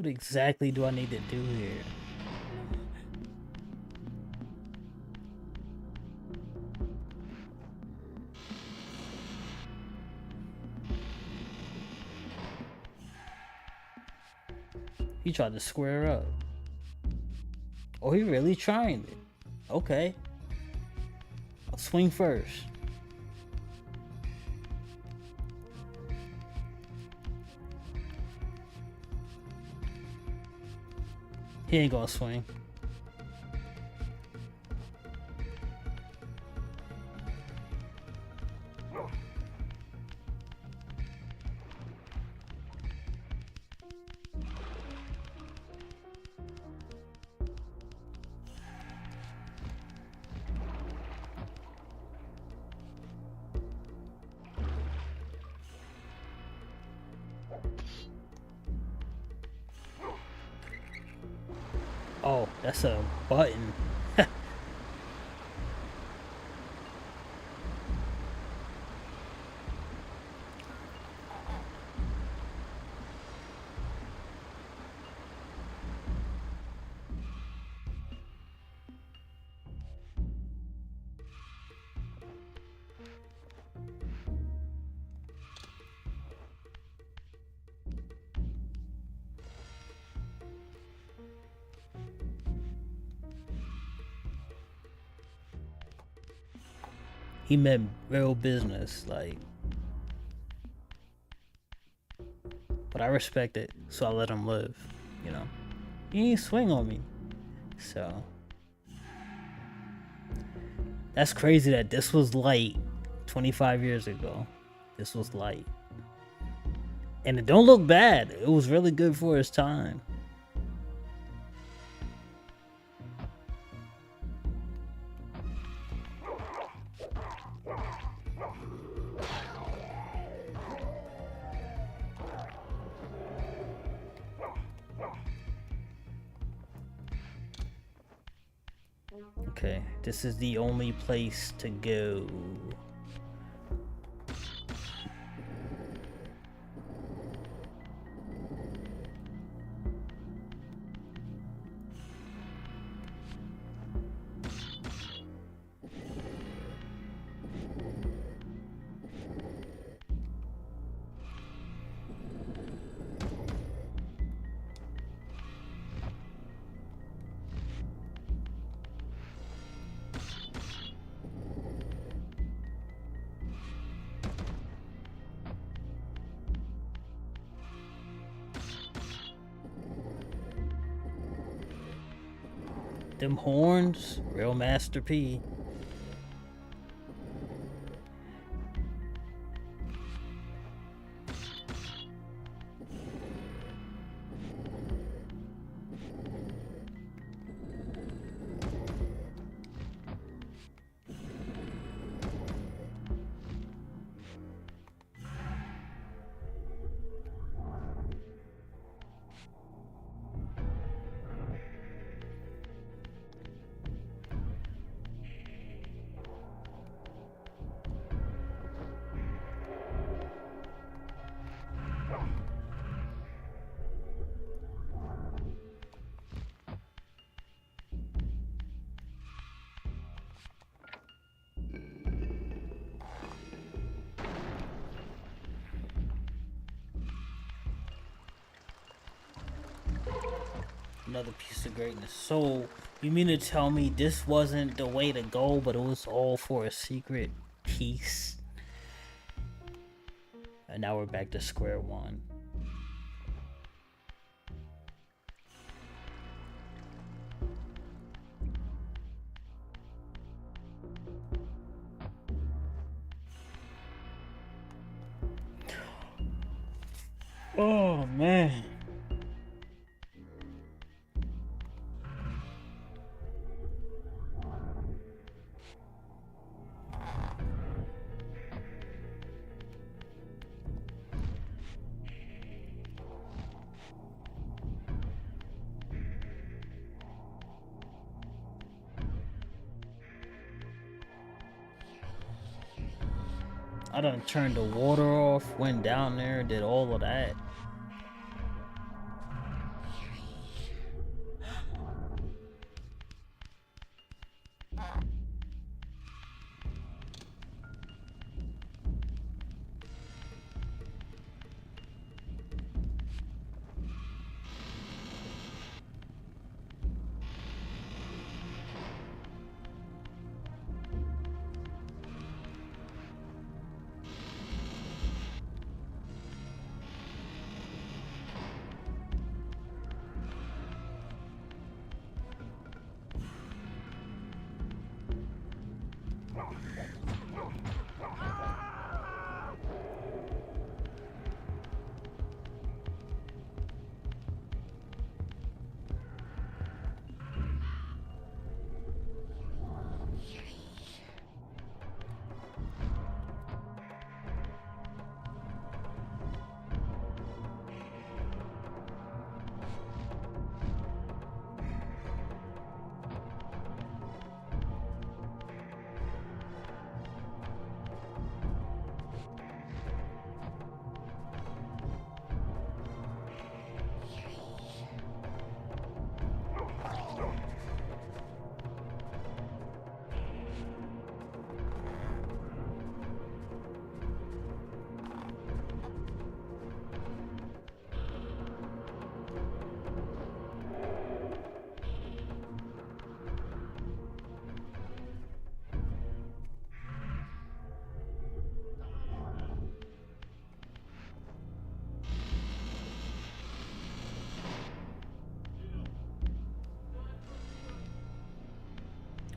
What exactly do I need to do here? He tried to square up. Oh, he really trying it. Okay. I'll swing first. He ain't gonna swing. Oh, that's a button. He meant real business, like. But I respect it, so I let him live, you know. He ain't swing on me. So. That's crazy that this was light 25 years ago. This was light. And it don't look bad. It was really good for his time. Okay, this is the only place to go. Them horns, real Master P. Another piece of greatness. So, you mean to tell me this wasn't the way to go, but it was all for a secret piece? And now we're back to square one. Oh, man. I done turned the water off, went down there, did all of that.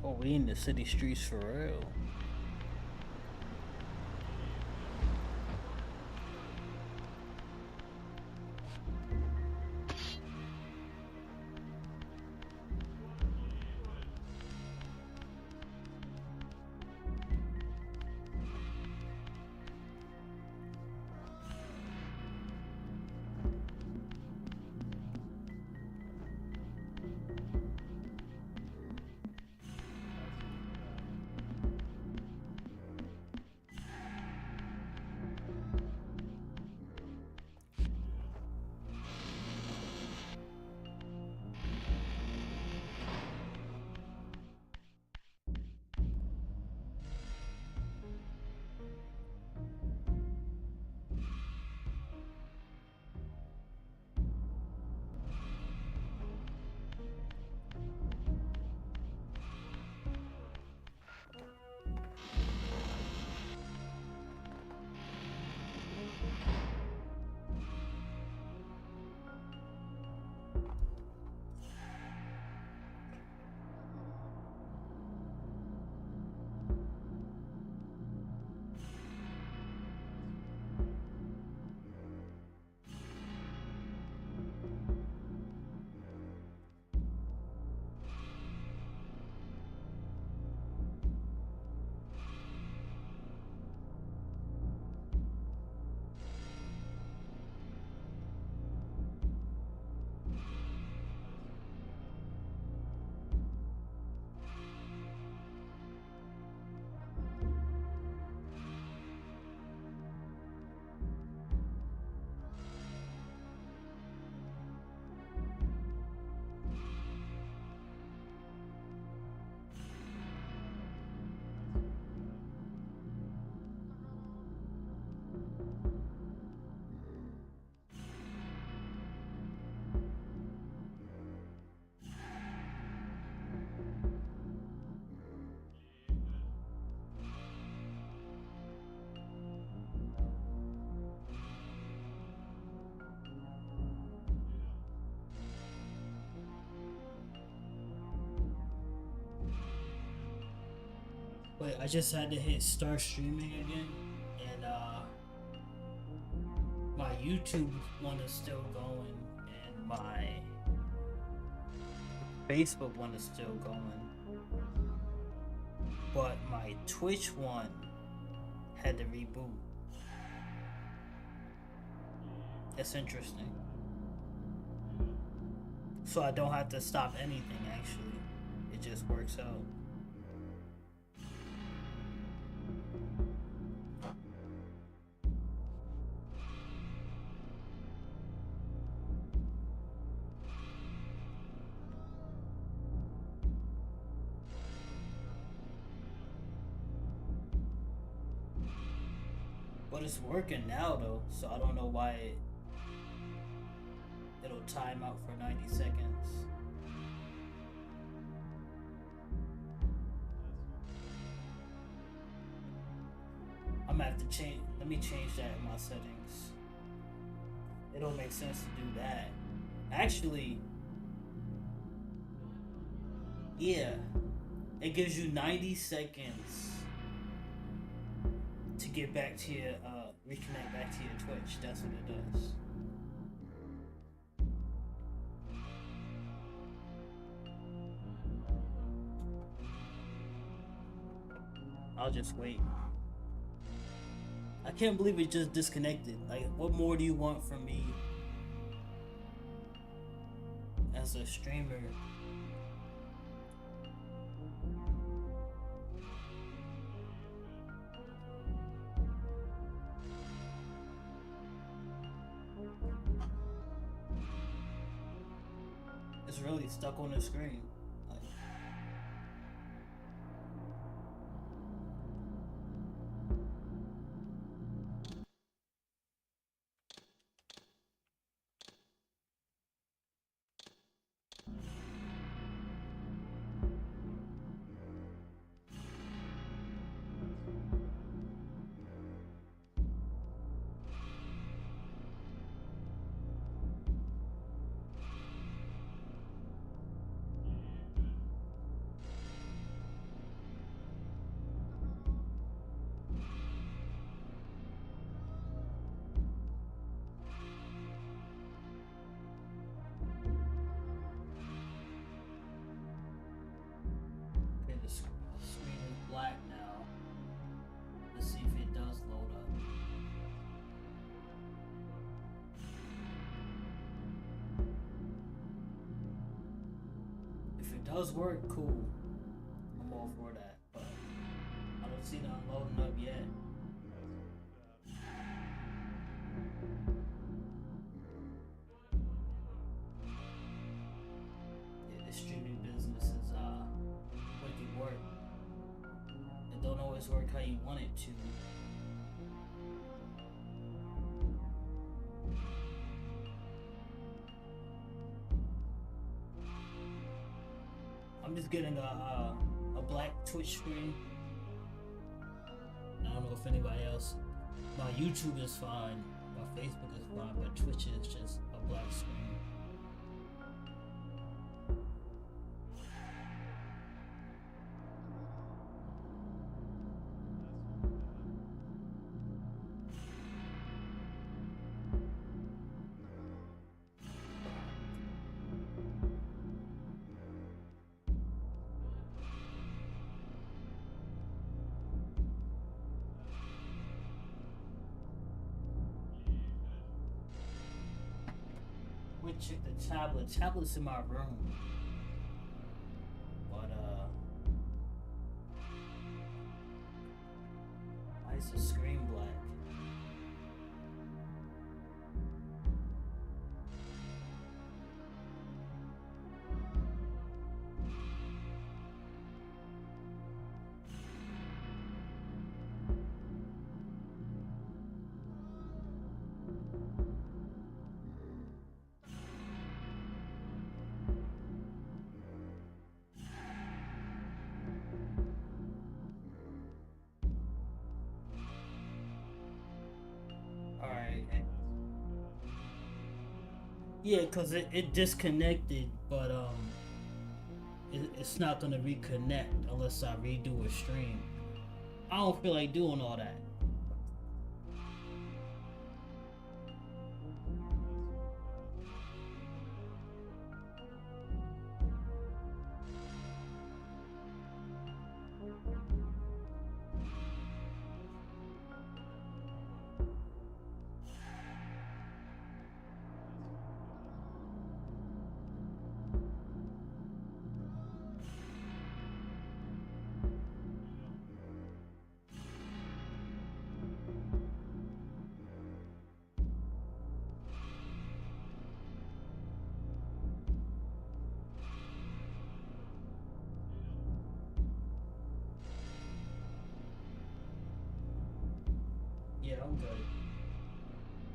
Oh, we in the city streets for real. Wait, I just had to hit start streaming again, and my YouTube one is still going, and my Facebook one is still going, but my Twitch one had to reboot. That's interesting. So I don't have to stop anything, actually. It just works out. But it's working now though, so I don't know why it'll time out for 90 seconds. I'm gonna have to change, let me change that in my settings. It don't make sense to do that. Actually, yeah, it gives you 90 seconds to get back to your, reconnect back to your Twitch. That's what it does. I'll just wait. I can't believe it just disconnected. Like, what more do you want from me as a streamer? It's really stuck on the screen. Like, does work, cool. I'm all for that, but I don't see that loading up yet. Yeah, the streaming business is wicked work. It don't always work how you want it to. I'm just getting a black Twitch screen. I don't know if anybody else. My YouTube is fine. My Facebook is fine, but Twitch is just a black screen. Would check the tablet. Tablet's in my room. But why is the screen black? Alright. Yeah, cause it disconnected, but it's not gonna reconnect unless I redo a stream. I don't feel like doing all that. Yeah, I'm good.